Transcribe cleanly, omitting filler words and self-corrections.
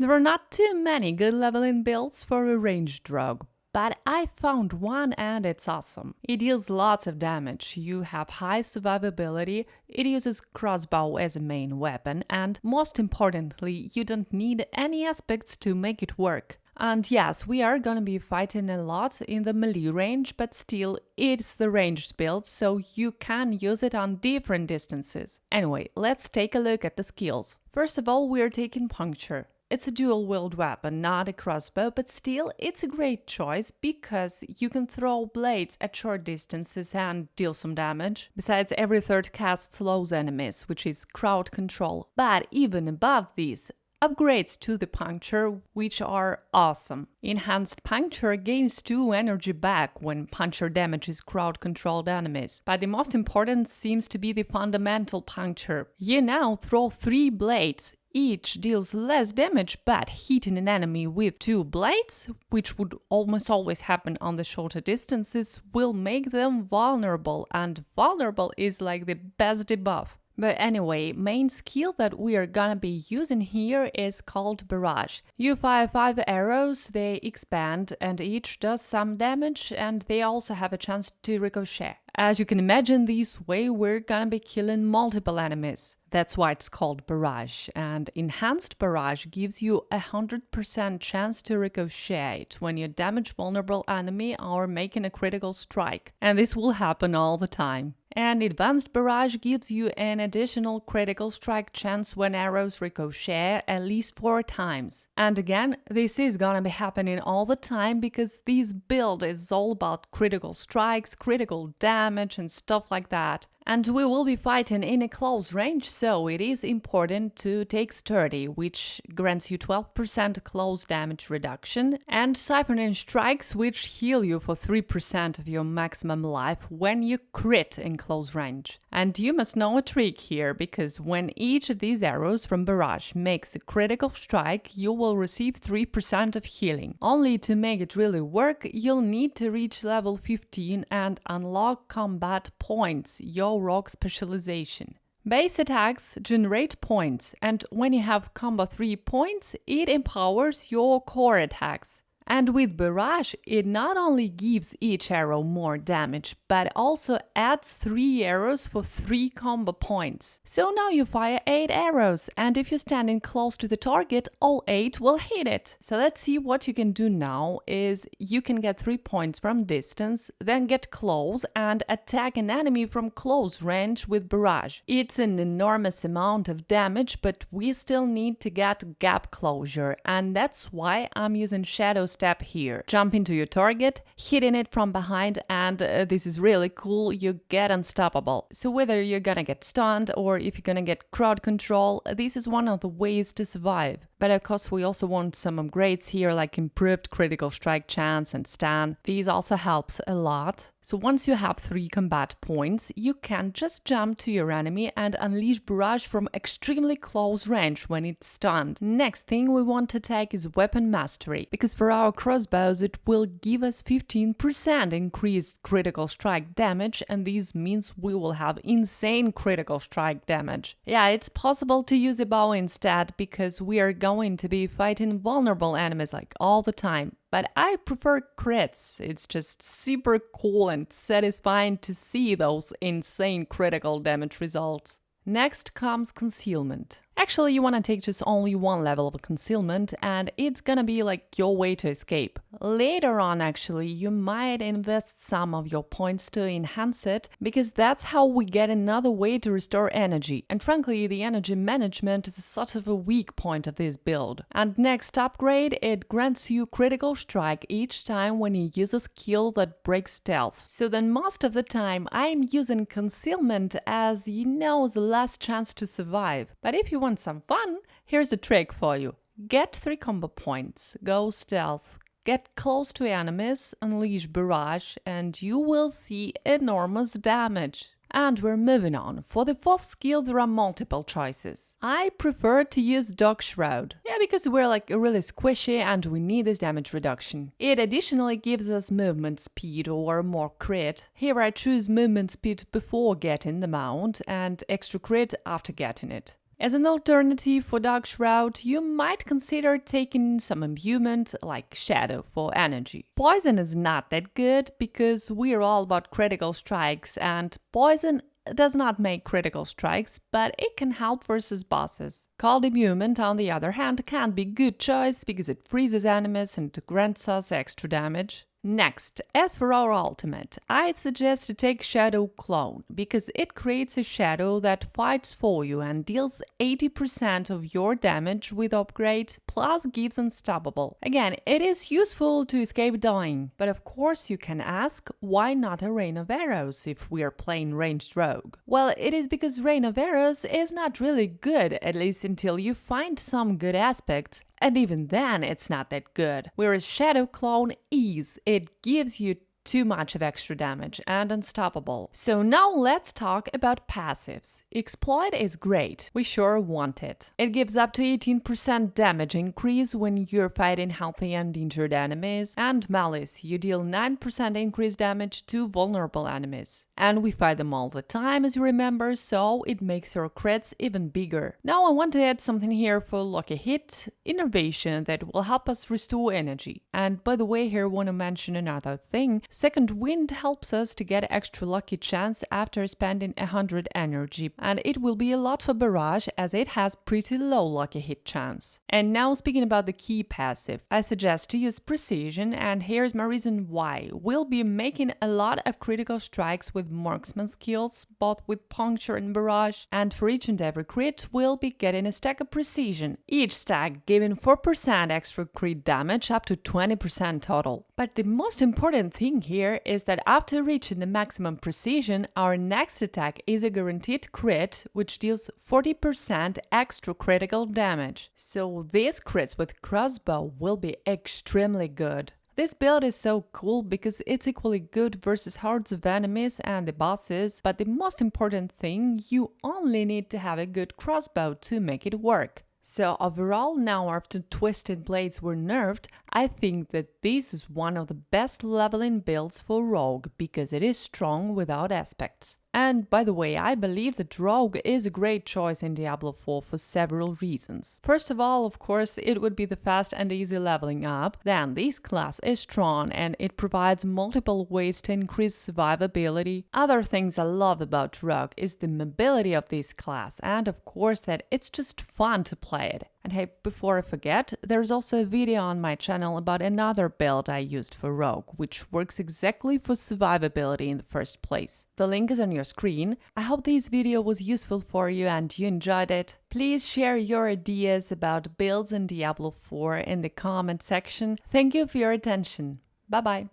There are not too many good leveling builds for a ranged rogue, but I found one and it's awesome. It deals lots of damage, you have high survivability, it uses crossbow as a main weapon, and most importantly, you don't need any aspects to make it work. And yes, we are gonna be fighting a lot in the melee range, but still, it's the ranged build, so you can use it on different distances. Anyway, let's take a look at the skills. First of all, we're taking Puncture. It's a dual-wield weapon, not a crossbow, but still, it's a great choice because you can throw blades at short distances and deal some damage. Besides, every third cast slows enemies, which is crowd control. But even above this, upgrades to the Puncture, which are awesome. Enhanced Puncture gains 2 energy back when Puncture damages crowd-controlled enemies. But the most important seems to be the fundamental Puncture. You now throw 3 blades. Each deals less damage, but hitting an enemy with 2 blades, which would almost always happen on the shorter distances, will make them vulnerable, and vulnerable is like the best debuff. But anyway, main skill that we are gonna be using here is called Barrage. You fire 5 arrows, they expand and each does some damage, and they also have a chance to ricochet. As you can imagine, this way we're gonna be killing multiple enemies. That's why it's called Barrage, and Enhanced Barrage gives you a 100% chance to ricochet when you damage vulnerable enemy or making a critical strike, and this will happen all the time. And Advanced Barrage gives you an additional critical strike chance when arrows ricochet at least 4 times. And again, this is gonna be happening all the time because this build is all about critical strikes, critical damage and stuff like that. And we will be fighting in a close range, so it is important to take Sturdy, which grants you 12% close damage reduction, and Siphoning Strikes, which heal you for 3% of your maximum life when you crit in close range. And you must know a trick here, because when each of these arrows from Barrage makes a critical strike, you will receive 3% of healing. Only to make it really work, you'll need to reach level 15 and unlock combat points, your rogue specialization. Base attacks generate points, and when you have combo 3 points, it empowers your core attacks. And with Barrage, it not only gives each arrow more damage, but also adds 3 arrows for 3 combo points. So now you fire 8 arrows, and if you're standing close to the target, all 8 will hit it. So let's see what you can do now is you can get 3 points from distance, then get close and attack an enemy from close range with Barrage. It's an enormous amount of damage, but we still need to get gap closure, and that's why I'm using Shadow Step here. Jump into your target, hitting it from behind, and this is really cool, you get unstoppable. So whether you're gonna get stunned or if you're gonna get crowd control, this is one of the ways to survive. But of course we also want some upgrades here, like improved critical strike chance and stun. These also helps a lot. So once you have 3 combat points, you can just jump to your enemy and unleash Barrage from extremely close range when it's stunned. Next thing we want to take is Weapon Mastery, because for our crossbows it will give us 15% increased critical strike damage, and this means we will have insane critical strike damage. Yeah, it's possible to use a bow instead, because we are going to be fighting vulnerable enemies like all the time. But I prefer crits, it's just super cool and satisfying to see those insane critical damage results. Next comes Concealment. Actually, you want to take just only 1 level of Concealment, and it's gonna be like your way to escape. Later on, actually, you might invest some of your points to enhance it, because that's how we get another way to restore energy. And frankly, the energy management is sort of a weak point of this build. And next upgrade, it grants you critical strike each time when you use a skill that breaks stealth. So then most of the time, I'm using Concealment as, you know, the last chance to survive. But if you want some fun, here's a trick for you. Get 3 combo points, go stealth, get close to enemies, unleash Barrage, and you will see enormous damage. And we're moving on. For the 4th skill, there are multiple choices. I prefer to use Dog Shroud. Yeah, because we're like really squishy and we need this damage reduction. It additionally gives us movement speed or more crit. Here I choose movement speed before getting the mount and extra crit after getting it. As an alternative for Dark Shroud, you might consider taking some imbuement like Shadow for energy. Poison is not that good because we are all about critical strikes, and poison does not make critical strikes, but it can help versus bosses. Cold Imbuement, on the other hand, can be good choice because it freezes enemies and grants us extra damage. Next, as for our ultimate, I'd suggest to take Shadow Clone, because it creates a shadow that fights for you and deals 80% of your damage with upgrade, plus gives unstoppable. Again, it is useful to escape dying, but of course you can ask, why not a Rain of Arrows if we are playing ranged rogue? Well, it is because Rain of Arrows is not really good, at least until you find some good aspects, and even then it's not that good. Whereas Shadow Clone is. It gives you too much of extra damage and unstoppable. So now let's talk about passives. Exploit is great, we sure want it. It gives up to 18% damage increase when you're fighting healthy and injured enemies, and Malice, you deal 9% increased damage to vulnerable enemies. And we fight them all the time, as you remember, so it makes your crits even bigger. Now I want to add something here for lucky hit, innervation that will help us restore energy. And by the way, here I want to mention another thing. Second Wind helps us to get extra lucky chance after spending 100 energy, and it will be a lot for Barrage as it has pretty low lucky hit chance. And now speaking about the key passive, I suggest to use Precision, and here's my reason why. We'll be making a lot of critical strikes with marksman skills, both with Puncture and Barrage, and for each and every crit we'll be getting a stack of Precision, each stack giving 4% extra crit damage up to 20% total. But the most important thing here is that after reaching the maximum precision, our next attack is a guaranteed crit, which deals 40% extra critical damage. So these crits with crossbow will be extremely good. This build is so cool because it's equally good versus hordes of enemies and the bosses, but the most important thing, you only need to have a good crossbow to make it work. So overall, now after Twisted Blades were nerfed, I think that this is one of the best leveling builds for Rogue because it is strong without aspects. And by the way, I believe that Rogue is a great choice in Diablo 4 for several reasons. First of all, of course, it would be the fast and easy leveling up. Then, this class is strong and it provides multiple ways to increase survivability. Other things I love about Rogue is the mobility of this class and of course that it's just fun to play it. And hey, before I forget, there's also a video on my channel about another build I used for Rogue, which works exactly for survivability in the first place. The link is on your screen. I hope this video was useful for you and you enjoyed it. Please share your ideas about builds in Diablo 4 in the comment section. Thank you for your attention. Bye bye.